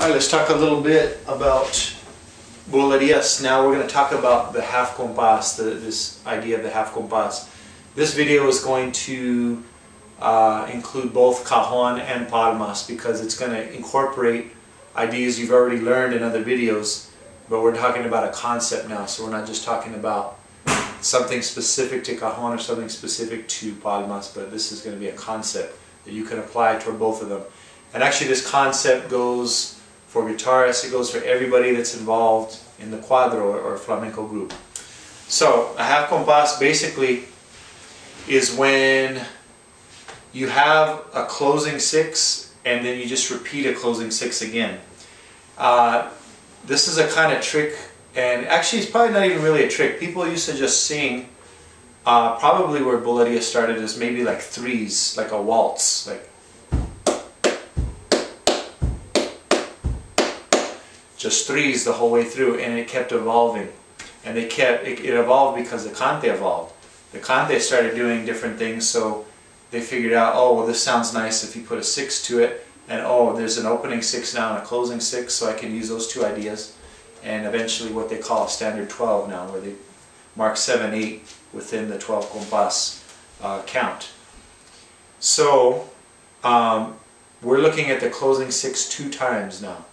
Alright, let's talk a little bit about Bulerias. Now we're going to talk about the half compas, this idea of the half compas. This video is going to include both cajon and palmas because it's going to incorporate ideas you've already learned in other videos, but we're talking about a concept now, so we're not just talking about something specific to cajon or something specific to palmas, but this is going to be a concept that you can apply toward both of them. And actually this concept goes for guitarists, it goes for everybody that's involved in the cuadro or flamenco group. So a half compas basically is when you have a closing six and then you just repeat a closing six again. This is a kind of trick, and actually it's probably not even really a trick. People used to just sing, probably where Bulerias started is maybe like threes, like a waltz, like just threes the whole way through, and it kept evolving. And it evolved because the cante evolved. The cante started doing different things, so they figured out, oh, well, this sounds nice if you put a six to it, and oh, there's an opening six now and a closing six, so I can use those two ideas. And eventually what they call a standard 12 now, where they mark 7, 8 within the 12 compas count. So we're looking at the closing six 2 times now.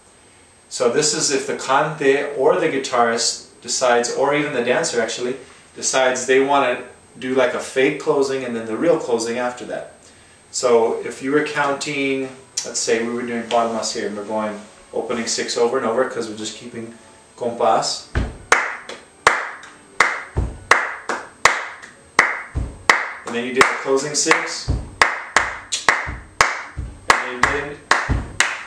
So this is if the cante or the guitarist decides, or even the dancer actually, decides they want to do like a fake closing and then the real closing after that. So if you were counting, let's say we were doing palmas here and we're going opening six over and over because we're just keeping compas. And then you did the closing six. And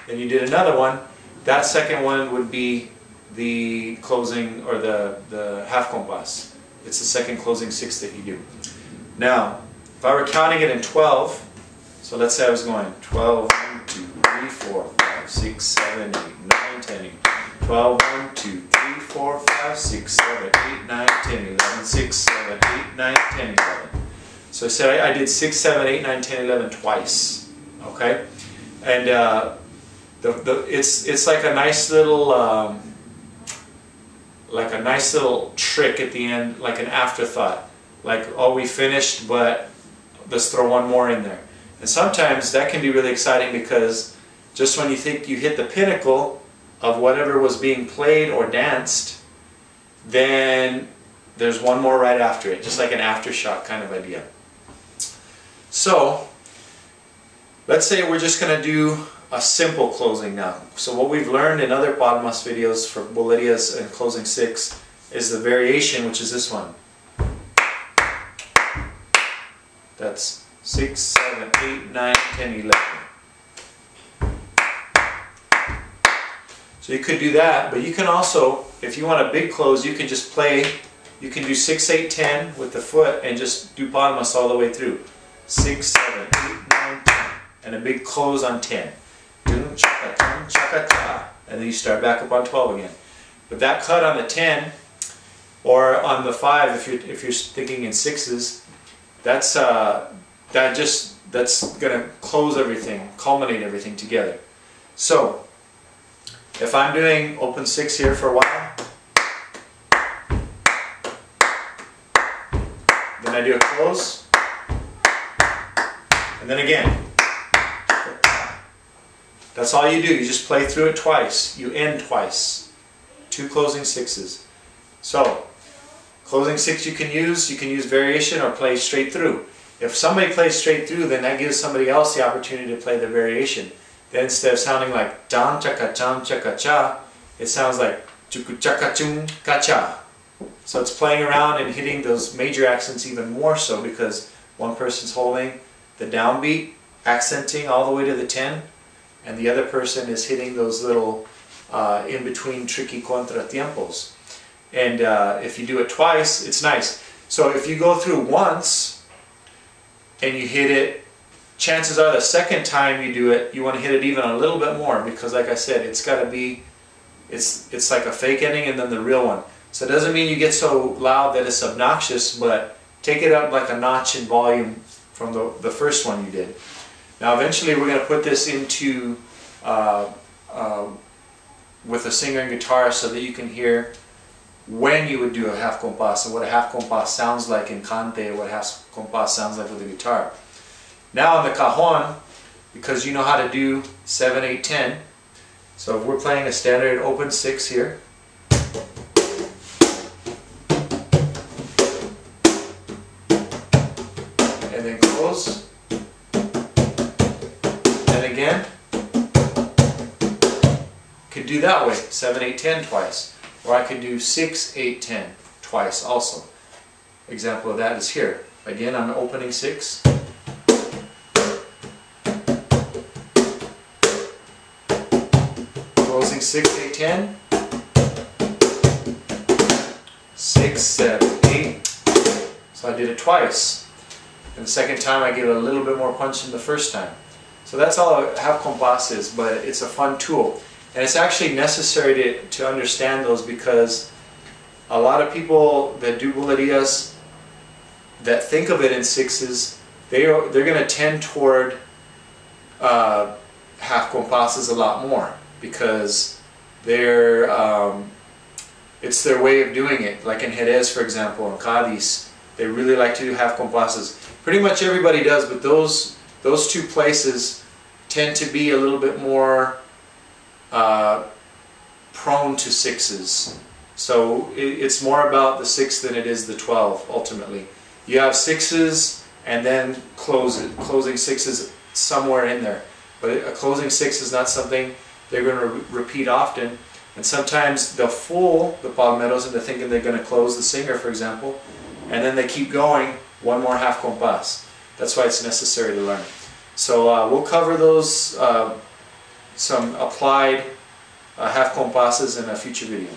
then you did another one. That second one would be the closing, or the half compas. It's the second closing six that you do. Now, if I were counting it in 12, so let's say I was going 12, 1, 2, 3, 4, 5, 6, 7, 8, 9, 10, 12, 1, 2, 3, 4, 5, 6, 7, 8, 9, 10, 11, 6, 7, 8, 9, 10, 11. So say I did 6, 7, 8, 9, 10, 11 twice. Okay? And it's like a nice little trick at the end, like an afterthought, like, oh, we finished, but let's throw one more in there. And sometimes that can be really exciting because just when you think you hit the pinnacle of whatever was being played or danced, then there's one more right after it, just like an aftershock kind of idea. So let's say we're just going to do a simple closing now. So what we've learned in other palmas videos for Bulerias and closing six is the variation, which is this one. That's 6, 7, 8, 9, 10, 11. So you could do that, but you can also, if you want a big close, you can just play, you can do 6, 8, 10 with the foot and just do palmas all the way through. 6, 7, 8, 9, 10. And a big close on 10. And then you start back up on 12 again. But that cut on the 10 or on the 5, if you're thinking in sixes, that's gonna close everything, culminate everything together. So if I'm doing open 6 here for a while, then I do a close, and then again. That's all you do. You just play through it twice. You end twice. 2 closing sixes. So, closing six you can use variation or play straight through. If somebody plays straight through, then that gives somebody else the opportunity to play the variation. Then instead of sounding like cham chaka cha, it sounds like chuku chaka chum kacha. So it's playing around and hitting those major accents even more so because one person's holding the downbeat, accenting all the way to the 10. And the other person is hitting those little in-between tricky contratiempos. And if you do it twice, it's nice. So if you go through once and you hit it, chances are the second time you do it, you want to hit it even a little bit more because, like I said, it's got to be, it's like a fake ending and then the real one. So it doesn't mean you get so loud that it's obnoxious, but take it up like a notch in volume from the first one you did. Now eventually we're going to put this into with a singer and guitar so that you can hear when you would do a half compas and what a half compas sounds like in cante, what a half compas sounds like with the guitar. Now on the cajon, because you know how to do 7, 8, 10, so if we're playing a standard open 6 here, and then close, and again, could do that way, 7, 8, 10 twice, or I could do 6, 8, 10 twice also. Example of that is here. Again, I'm opening 6. Closing 6, 8, 10. 6, 7, 8. So I did it twice. And the second time I gave it a little bit more punch than the first time. So that's all a half compas is, but it's a fun tool. And it's actually necessary to understand those, because a lot of people that do bulerias that think of it in 6s, they're going to tend toward half compasses a lot more, because it's their way of doing it. Like in Jerez, for example, in Cádiz, they really like to do half compasses. Pretty much everybody does, but those two places tend to be a little bit more prone to 6s. So it's more about the 6 than it is the 12 ultimately. You have 6s and then closing 6s somewhere in there. But a closing 6 is not something they're going to repeat often. And sometimes they'll fool the palmeros into thinking they're going to close the singer, for example, and then they keep going one more half compas. That's why it's necessary to learn. So we'll cover those, some applied half compasses in a future video.